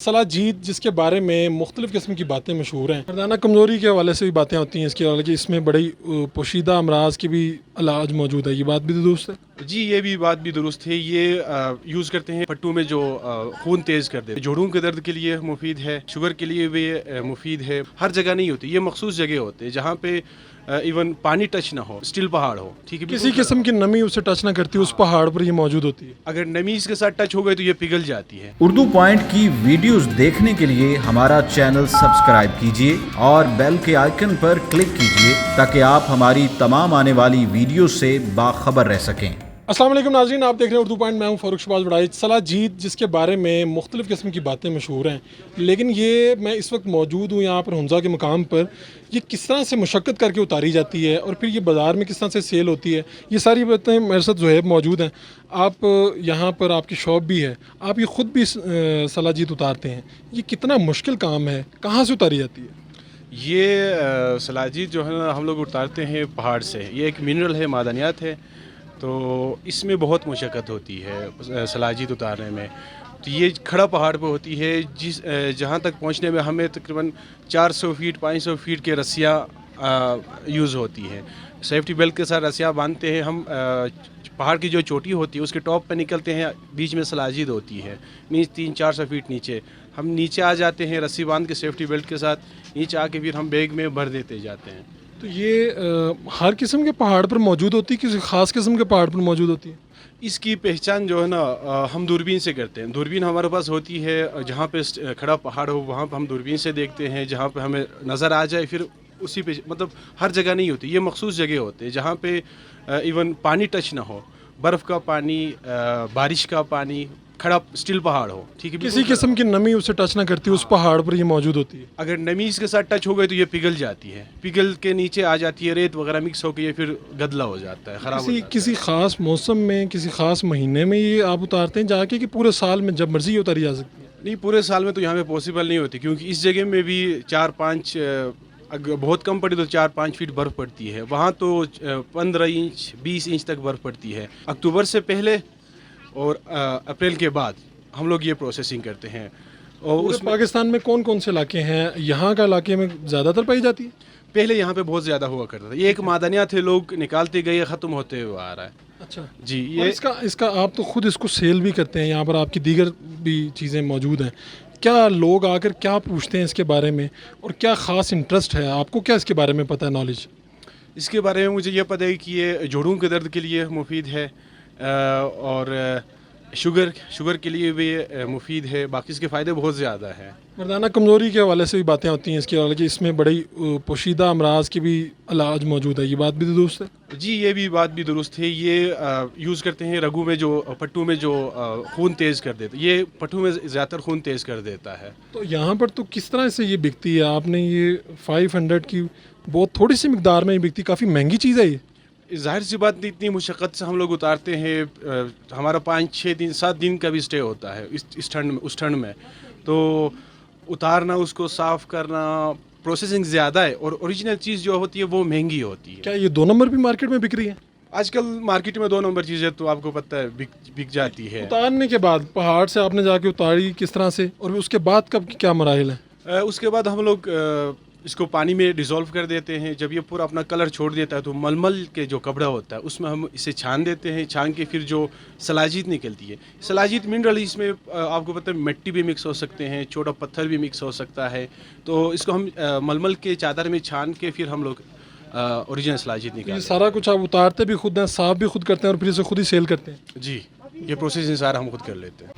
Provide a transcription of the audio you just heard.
सलाजीत जिसके बारे में मुख्तलिफ़ किस्म की बातें मशहूर हैं, मर्दाना कमज़ोरी के हवाले से भी बातें होती हैं इसके हवाले कि इसमें बड़ी पोशीदा अमराज की भी इलाज मौजूद है। ये बात भी तो दुरुस्त है? जी, ये भी बात भी दुरुस्त है। ये यूज़ करते हैं पट्टू में जो खून तेज़ कर दे। जोड़ों के दर्द के लिए मुफीद है, शुगर के लिए भी मुफीद है। हर जगह नहीं होती, ये मखसूस जगह होते हैं जहाँ पे इवन पानी टच ना हो, स्टिल पहाड़ हो, ठीक है। किसी किस्म की नमी उसे टच ना करती, उस पहाड़ पर ये मौजूद होती है। अगर नमी इसके साथ टच हो गई तो ये पिघल जाती है। उर्दू पॉइंट की वीडियोस देखने के लिए हमारा चैनल सब्सक्राइब कीजिए और बेल के आइकन पर क्लिक कीजिए ताकि आप हमारी तमाम आने वाली वीडियो से बाखबर रह सकें। अस्सलाम वालेकुम नाज़रीन, आप देख रहे हैं उर्दू पॉइंट। मैं हूं फ़ारूक शहबाज बड़ाई। सलाजीत जिसके बारे में मुख्तलिफ़ किस्म की बातें मशहूर हैं, लेकिन ये मैं इस वक्त मौजूद हूँ यहाँ पर हुंज़ा के मुकाम पर। ये किस तरह से मुशक्क़त करके उतारी जाती है और फिर ये बाज़ार में किस तरह से सेल होती है, ये सारी बातें मेरे साथ ज़ुहैब मौजूद हैं। आप यहाँ पर आपकी शॉप भी है, आप ये ख़ुद भी सलाजीत उतारते हैं। ये कितना मुश्किल काम है, कहाँ से उतारी जाती है? ये सलाजीत जो है ना, हम लोग उतारते हैं पहाड़ से। ये एक मिनरल है, मादनियात है, तो इसमें बहुत मुशक्क़त होती है सलाजीत उतारने में। तो ये खड़ा पहाड़ पे होती है, जहाँ तक पहुँचने में हमें तकरीबन 400 फीट 500 फीट के रस्सियाँ यूज़ होती हैं। सेफ्टी बेल्ट के साथ रस्सियाँ बांधते हैं हम। पहाड़ की जो चोटी होती है उसके टॉप पे निकलते हैं, बीच में सलाजीत होती है, नीचे 300-400 फीट नीचे। हम नीचे आ जाते हैं रस्सी बांध के सेफ्टी बेल्ट के साथ, नीचे आके फिर हम बैग में भर देते जाते हैं। तो ये हर किस्म के पहाड़ पर मौजूद होती है, किसी ख़ास किस्म के पहाड़ पर मौजूद होती है? इसकी पहचान जो है ना, हम दूरबीन से करते हैं। दूरबीन हमारे पास होती है, जहाँ पे खड़ा पहाड़ हो वहाँ पे हम दूरबीन से देखते हैं, जहाँ पे हमें नज़र आ जाए फिर उसी पे, मतलब हर जगह नहीं होती, ये मखसूस जगह होते हैं जहाँ पे इवन पानी टच ना हो, बर्फ़ का पानी, बारिश का पानी, खड़ा स्टिल पहाड़ हो, ठीक है। किसी किस्म की नमी उसे टच ना करती, उस पहाड़ पर ये मौजूद होती है। अगर नमी इसके साथ टच हो गई तो ये पिघल जाती है, पिघल के नीचे आ जाती है, रेत वगैरह मिक्स होकर ये फिर गदला हो जाता है, ख़राब हो जाता है। किसी ख़ास मौसम में, किसी ख़ास महीने में ये आप उतारते हैं जाके, कि पूरे साल में जब मर्ज़ी ये उतारी जा सकती है? नहीं, पूरे साल में तो यहाँ पे पॉसिबल नहीं होती, क्योंकि इस जगह में भी 4-5, अगर बहुत कम पड़ी तो 4-5 फीट बर्फ़ पड़ती है। वहाँ तो 15 इंच 20 इंच तक बर्फ़ पड़ती है। अक्टूबर से पहले और अप्रैल के बाद हम लोग ये प्रोसेसिंग करते हैं। और उस पाकिस्तान में कौन कौन से इलाके हैं, यहाँ का इलाके में ज़्यादातर पाई जाती है? पहले यहाँ पे बहुत ज़्यादा हुआ करता था। ये एक मादनियात थे, लोग निकालते गए, ख़त्म होते हुए आ रहा है। अच्छा जी, और ये इसका आप तो खुद इसको सेल भी करते हैं, यहाँ पर आपकी दीगर भी चीज़ें मौजूद हैं। क्या लोग आकर क्या पूछते हैं इसके बारे में, और क्या ख़ास इंटरेस्ट है आपको, क्या इसके बारे में पता है, नॉलेज? इसके बारे में मुझे ये पता है कि ये जोड़ों के दर्द के लिए मुफीद है, और शुगर के लिए भी मुफीद है। बाकी इसके फ़ायदे बहुत ज़्यादा हैं। मर्दाना कमज़ोरी के हवाले से भी बातें होती हैं इसके हवाले कि इसमें बड़ी पोशीदा अमराज की भी इलाज मौजूद है। ये बात भी तो दुरुस्त है? जी, ये भी बात भी दुरुस्त है। ये यूज़ करते हैं रगू में जो पट्टू में जो खून तेज़ कर देता है। ये पट्टू में ज़्यादातर खून तेज़ कर देता है। तो यहाँ पर तो किस तरह से ये बिकती है? आपने ये 500 की बहुत थोड़ी सी मिकदार में ही बिकती, काफ़ी महंगी चीज़ है ये। ज़ाहिर सी बात, इतनी मुशक्क़त से हम लोग उतारते हैं। हमारा 5-6 दिन 7 दिन का भी स्टे होता है इस ठंड में, उस ठंड में। तो उतारना, उसको साफ़ करना, प्रोसेसिंग ज़्यादा है, और ओरिजिनल चीज़ जो होती है वो महंगी होती है। क्या ये 2 नंबर भी मार्केट में बिक रही है? आजकल मार्केट में 2 नंबर चीज़ें तो आपको पता है बिक जाती है। उतारने के बाद पहाड़ से आपने जाके उतारी किस तरह से, और उसके बाद कब क्या मराहिल है? उसके बाद हम लोग इसको पानी में डिज़ोल्व कर देते हैं। जब ये पूरा अपना कलर छोड़ देता है तो मलमल के जो कपड़ा होता है उसमें हम इसे छान देते हैं। छान के फिर जो सलाजीत निकलती है, सलाजीत मिनरल, इसमें आपको पता है मिट्टी भी मिक्स हो सकते हैं, छोटा पत्थर भी मिक्स हो सकता है। तो इसको हम मलमल के चादर में छान के फिर हम लोग ओरिजिनल सलाजीत ये निकालते सारा कुछ आप उतारते भी खुद हैं, साफ़ भी खुद करते हैं, और फिर इसे खुद ही सेल करते हैं? हैं। जी, ये प्रोसेस सारा हम खुद कर लेते हैं।